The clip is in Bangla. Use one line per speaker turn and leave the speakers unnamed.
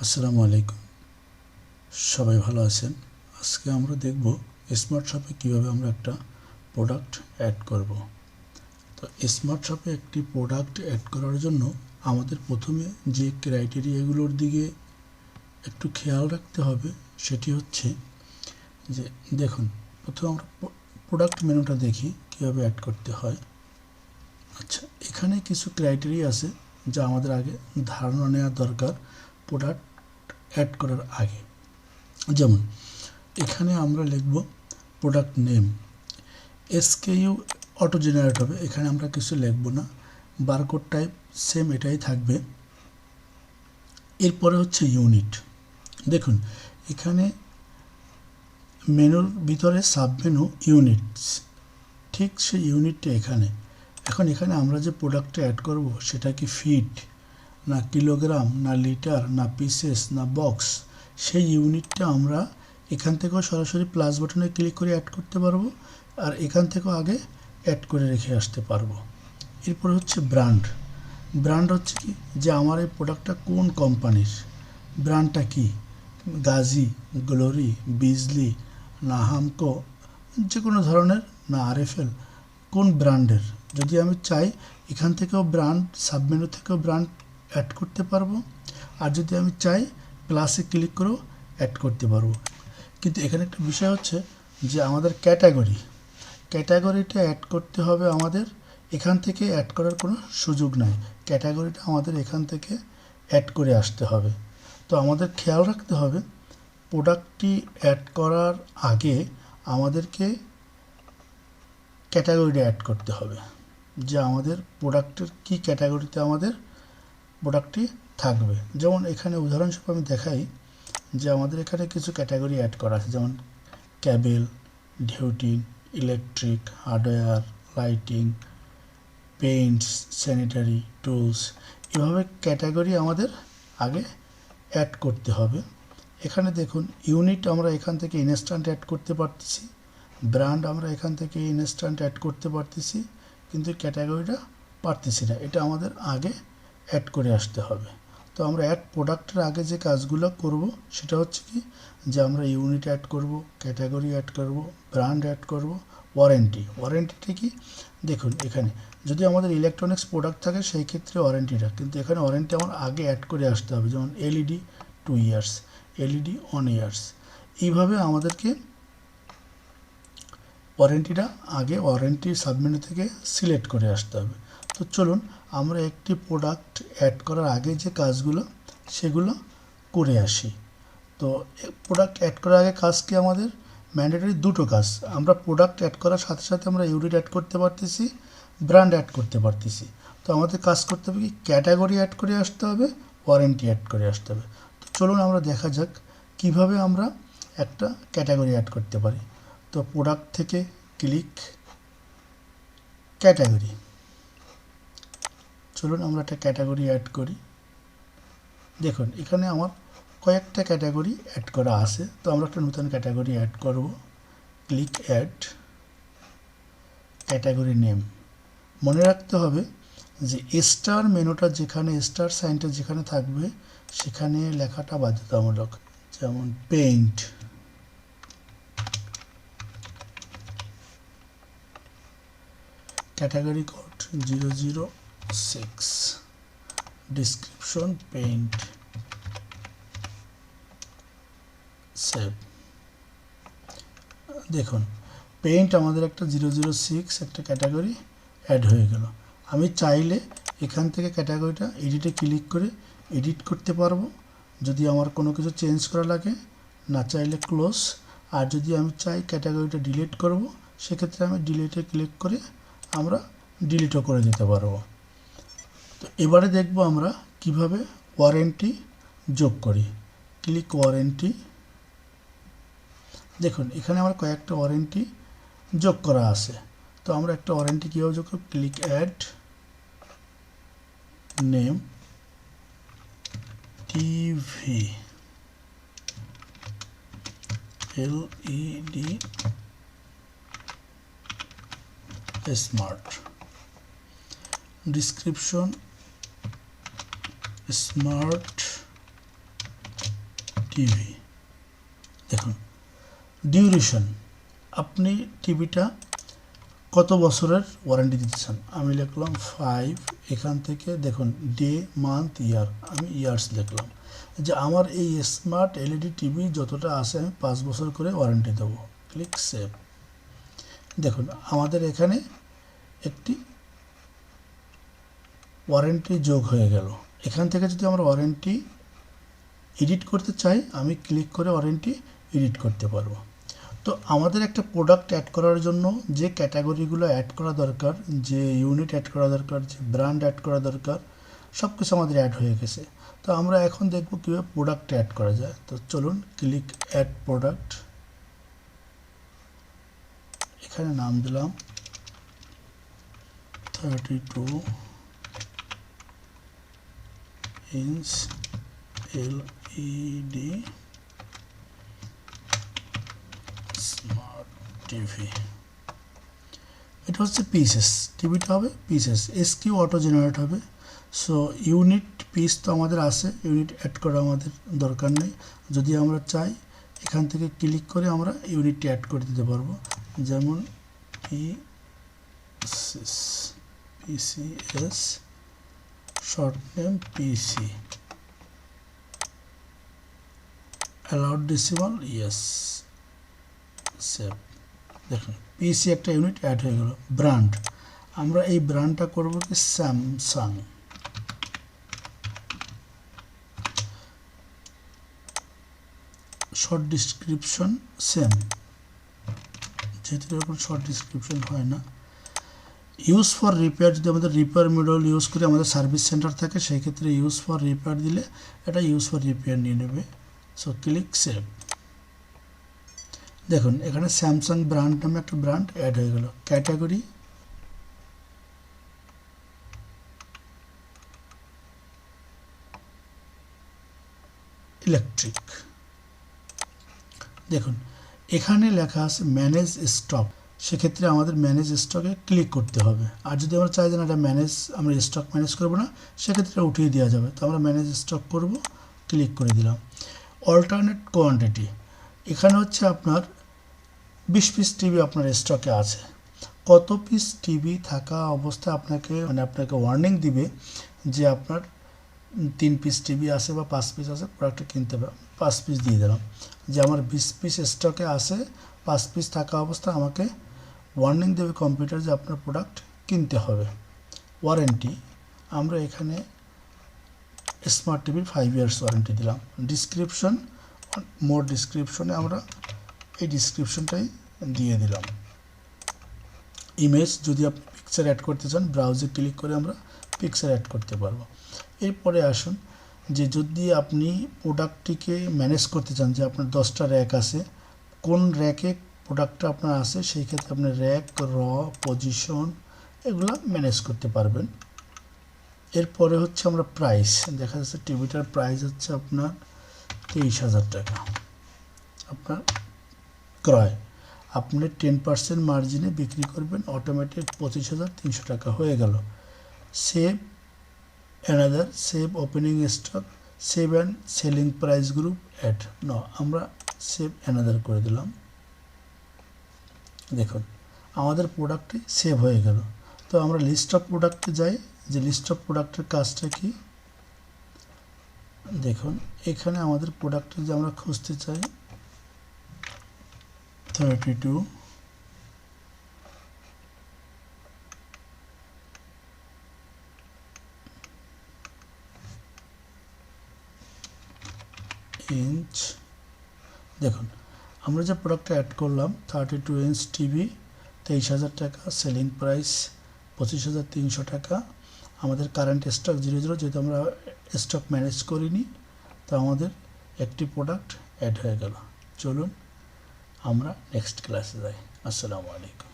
আসসালামু আলাইকুম। সবাই ভালো আছেন? আজকে আমরা দেখব স্মার্ট শপে কীভাবে আমরা একটা প্রোডাক্ট অ্যাড করব। তো স্মার্ট শপে একটি প্রোডাক্ট অ্যাড করার জন্য আমাদের প্রথমে যে ক্রাইটেরিয়াগুলোর দিকে একটু খেয়াল রাখতে হবে সেটি হচ্ছে যে দেখুন, প্রথমে আমরা প্রোডাক্ট মেনুটা দেখি কীভাবে অ্যাড করতে হয়। আচ্ছা, এখানে কিছু ক্রাইটেরিয়া আছে যা আমাদের আগে ধারণা নেওয়া দরকার প্রোডাক্ট অ্যাড করার আগে। যেমন এখানে আমরা লিখব প্রোডাক্ট নেম, এসকেইউ অটো জেনারেট হবে, এখানে আমরা কিছু লিখব না, বারকোড টাইপ সেম এটাই থাকবে। এরপরে হচ্ছে ইউনিট। দেখুন এখানে মেনুর ভিতরে সাবমেনু ইউনিটস, ঠিক সেই ইউনিটটা এখানে। এখন এখানে আমরা যে প্রোডাক্টটা অ্যাড করব সেটা কি ফিট না কিলোগ্রাম না লিটার না পিসেস না বক্স, সেই ইউনিটটা আমরা এখান থেকেও সরাসরি প্লাস বাটনে ক্লিক করে অ্যাড করতে পারবো, আর এখান থেকেও আগে অ্যাড করে রেখে আসতে পারবো। এরপর হচ্ছে ব্র্যান্ড। ব্র্যান্ড হচ্ছে কি, যে আমার এই প্রোডাক্টটা কোন কোম্পানির, ব্র্যান্ডটা কি, গাজি, গ্লোরি, বিজলি না হামকো, যে কোনো ধরনের, না আরএফএল, কোন ব্র্যান্ডের। যদি আমি চাই এখান থেকেও ব্র্যান্ড, সাবমেনু থেকেও ব্র্যান্ড অ্যাড করতে পারবো, আর যদি আমি চাই প্লাসে ক্লিক করেও অ্যাড করতে পারবো। কিন্তু এখানে একটা বিষয় হচ্ছে যে আমাদের ক্যাটাগরিটা অ্যাড করতে হবে আমাদের, এখান থেকে অ্যাড করার কোনো সুযোগ নাই। ক্যাটাগরিটা আমাদের এখান থেকে অ্যাড করে আসতে হবে। তো আমাদের খেয়াল রাখতে হবে প্রোডাক্টটি অ্যাড করার আগে আমাদেরকে ক্যাটাগরিটা অ্যাড করতে হবে, যে আমাদের প্রোডাক্টের কি ক্যাটাগরিতে আমাদের প্রোডাক্টটি থাকবে। যেমন এখানে উদাহরণস্বরূপ আমি দেখাই যে আমাদের এখানে কিছু ক্যাটাগরি অ্যাড করা আছে, যেমন ক্যাবেল, ডিউটিন, electric, hardware, lighting, paints, sanitary, tools, এভাবে ক্যাটাগরি আমাদের আগে অ্যাড করতে হবে। এখানে দেখুন ইউনিট আমরা এখান থেকে ইনস্ট্যান্ট অ্যাড করতে পারতেছি, ব্র্যান্ড আমরা এখান থেকে ইনস্ট্যান্ট অ্যাড করতে পারতেছি, কিন্তু ক্যাটাগরিটা পারতেছি না। এটা আমাদের আগে অ্যাড করে আসতে হবে। তো আমরা অ্যাড প্রোডাক্টের আগে যে কাজগুলো করব সেটা হচ্ছে কি, যে আমরা ইউনিট অ্যাড করব, ক্যাটাগরি অ্যাড করব, ব্র্যান্ড অ্যাড করব, ওয়ারেন্টিটা কি, দেখুন এখানে যদি আমাদের ইলেকট্রনিক্স প্রোডাক্ট থাকে সেই ক্ষেত্রে ওয়ারেন্টিটা, কিন্তু এখানে ওয়ারেন্টি আমার আগে অ্যাড করে আসতে হবে। যেমন এলইডি 2 ইয়ার্স, এলইডি 1 ইয়ার্স, এইভাবে আমাদেরকে ওয়ারেন্টিটা আগে ওয়ারেন্টি সাবমেনু থেকে সিলেক্ট করে আসতে হবে। তো চলুন আমরা একটি প্রোডাক্ট অ্যাড করার আগে যে কাজগুলো সেগুলো করে আসি। তো প্রোডাক্ট অ্যাড করার আগে কাজ কি, আমাদের ম্যান্ডেটরি দুটো কাজ। আমরা প্রোডাক্ট অ্যাড করার সাথে সাথে আমরা ইউনিট অ্যাড করতে পারতেছি, ব্র্যান্ড অ্যাড করতে পারতেছি। তো আমাদের কাজ করতে হবে কি, ক্যাটাগরি অ্যাড করে আসতে হবে, ওয়ারেন্টি অ্যাড করে আসতে হবে। তো চলুন আমরা দেখা যাক কিভাবে আমরা একটা ক্যাটাগরি অ্যাড করতে পারি। তো প্রোডাক্ট থেকে ক্লিক, ক্যাটাগরি, চলুন আমরা একটা ক্যাটাগরি অ্যাড করি। দেখুন এখানে আমার কয়েকটা ক্যাটাগরি অ্যাড করা আছে, তো আমরা একটা নতুন ক্যাটাগরি অ্যাড করব। Click add, category name. মনে রাখতে হবে যে স্টার মেনুটা যেখানে, স্টার সাইনটা যেখানে থাকবে সেখানে লেখাটা বাধ্যতামূলক। যেমন paint, category code 006, description paint, save. দেখুন পেইন্ট আমাদের একটা 006 একটা ক্যাটাগরি অ্যাড হয়ে গেল। আমি চাইলে এখান থেকে ক্যাটাগরিটা এডিটে ক্লিক করে এডিট করতে পারবো যদি আমার কোনো কিছু চেঞ্জ করা লাগে, না চাইলে ক্লোজ। আর যদি আমি চাই ক্যাটাগরিটা ডিলিট করব, সেক্ষেত্রে আমি ডিলিটে ক্লিক করে আমরা ডিলিটও করে দিতে পারবো। তো এবারে দেখব আমরা কিভাবে ওয়ারেন্টি যোগ করি। Click warranty. দেখুন এখানে আমার কয়েকটা ওয়ারেন্টি যোগ করা আছে। তো আমরা একটা ওয়ারেন্টি কীভাবে যোগ করব, click add, name TV, LED smart, description smart TV. দেখুন ডিউরেশন, আপনি টিভিটা কত বছরের ওয়ারেন্টি দিতে চান, আমি লিখলাম 5। এখান থেকে দেখুন ডে, মান্থ, ইয়ার, আমি ইয়ার্স লিখলাম যে আমার এই স্মার্ট এলইডি টিভি যতটা আছে আমি 5 বছর করে ওয়ারেন্টি দেবো। Click save. দেখুন আমাদের এখানে একটি ওয়ারেন্টি যোগ হয়ে গেল। এখান থেকে যদি আমরা ওয়ারেন্টি এডিট করতে চাই, আমি ক্লিক করে ওয়ারেন্টি এডিট করতে পারবো। তো আমাদের একটা প্রোডাক্ট অ্যাড করার জন্য যে ক্যাটাগরিগুলো অ্যাড করা দরকার, যে ইউনিট অ্যাড করা দরকার, যে ব্র্যান্ড অ্যাড করা দরকার, সব কিছু আমাদের অ্যাড হয়ে গেছে। তো আমরা এখন দেখব কীভাবে প্রোডাক্ট অ্যাড করা যায়। তো চলুন ক্লিক অ্যাড প্রোডাক্ট, এখানে নাম দিলাম 32 ইঞ্চ এলইডি স্মার্ট টিভি। এটা হচ্ছে পিসেস, টিভিটা হবে পিসেস, এসকিউ অটো জেনারেট হবে। সো ইউনিট পিস তো আমাদের আছে, ইউনিট অ্যাড করা আমাদের দরকার নেই। যদি আমরা চাই এখান থেকে ক্লিক করে আমরা ইউনিটটি অ্যাড করে দিতে পারবো, যেমন পিসিএস শর্ট নেম পিসি, অ্যালাউড ডেসিমাল ইয়েস, সেভ। দেখুন পিসি একটা ইউনিট অ্যাড হয়ে গেল। ব্র্যান্ড, আমরা এই ব্র্যান্ডটা করব কি স্যামসাং। শর্ট ডিসক্রিপশন সেম, যেহেতু এরকম শর্ট ডিসক্রিপশন হয় না। ইউজ ফর রিপেয়ার, যদি আমাদের রিপেয়ার মডেল ইউজ করে আমাদের সার্ভিস সেন্টার থাকে, সেই ক্ষেত্রে ইউজ ফর রিপেয়ার দিলে এটা ইউজ ফর রিপেয়ার নিয়ে নেবে। So click save. দেখুন এখানে স্যামসাং ব্র্যান্ড নামে একটা ব্র্যান্ড অ্যাড হয়ে গেল। Category electric. দেখুন এখানে লেখা আছে ম্যানেজ স্টক, সেক্ষেত্রে আমাদের ম্যানেজ স্টকে ক্লিক করতে হবে। আর যদি আমরা চাই যে না এটা ম্যানেজ, আমরা স্টক ম্যানেজ করবো না, সেক্ষেত্রে উঠিয়ে দেওয়া যাবে। তো আমরা ম্যানেজ স্টক করব, ক্লিক করে দিলাম। অল্টারনেট কোয়ান্টিটি, এখানে হচ্ছে আপনার 20 পিস টিভি আপনার স্টকে আছে, কত পিস টিভি থাকা অবস্থায় আপনাকে ওয়ার্নিং দিবে যে আপনার 3 পিস টিভি আছে বা 5 পিস আছে, প্রোডাক্টটা কিনতে হবে। 5 পিস দিয়ে দিলাম যে আমার 20 পিস স্টকে আছে, 5 পিস থাকা অবস্থায় আমাকে ওয়ার্নিং দেবে কম্পিউটার যে আপনার প্রোডাক্ট কিনতে হবে। ওয়ারেন্টি, আমরা এখানে স্মার্ট টিভির 5 ইয়ার্স ওয়ারেন্টি দিলাম। ডিসক্রিপশন, মোর ডিসক্রিপশনে আমরা এই ডিসক্রিপশনটাই দিয়ে দিলাম। ইমেজ, যদি আপনি পিকচার অ্যাড করতে চান ব্রাউজে ক্লিক করে আমরা পিকচার অ্যাড করতে পারবো। এরপরে আসুন যে যদি আপনি প্রোডাক্টটিকে ম্যানেজ করতে চান, যে আপনার 10টা র্যাক আছে, কোন র্যাকে প্রোডাক্টটা আপনার আছে, সেই ক্ষেত্রে আপনি র্যাক, পজিশন এগুলো ম্যানেজ করতে পারবেন। এরপরে হচ্ছে আমরা প্রাইস, দেখা যাচ্ছে টিভিটার প্রাইস হচ্ছে আপনার 23,000 টাকা আপনার ক্রয়, আপনি 10% মার্জিনে বিক্রি করবেন, অটোমেটিক 25,300 টাকা হয়ে গেল। Save another, save opening stock, save and selling price group add ন, আমরা সেভ অ্যানাদার করে দিলাম। দেখুন আমাদের প্রোডাক্টটি সেভ হয়ে গেল। তো আমরা লিস্ট অফ প্রোডাক্টে যাই, যে লিস্ট অফ প্রোডাক্টের কাজটা কি, দেখুন এখানে আমাদের প্রোডাক্ট যে আমরা খুঁজতে চাই 32 ইঞ্চ। দেখুন আমরা যে প্রোডাক্টটা অ্যাড করলাম 32 ইঞ্চ টিভি, 23,000 টাকা, সেলিং প্রাইস 25,300 টাকা, আমাদের কারেন্ট স্টক 00, যেহেতু আমরা স্টক ম্যানেজ করিনি, তো আমাদের একটি প্রোডাক্ট অ্যাড হয়ে গেল। চলুন আমরা নেক্সট ক্লাসে যাই। আসসালামু আলাইকুম।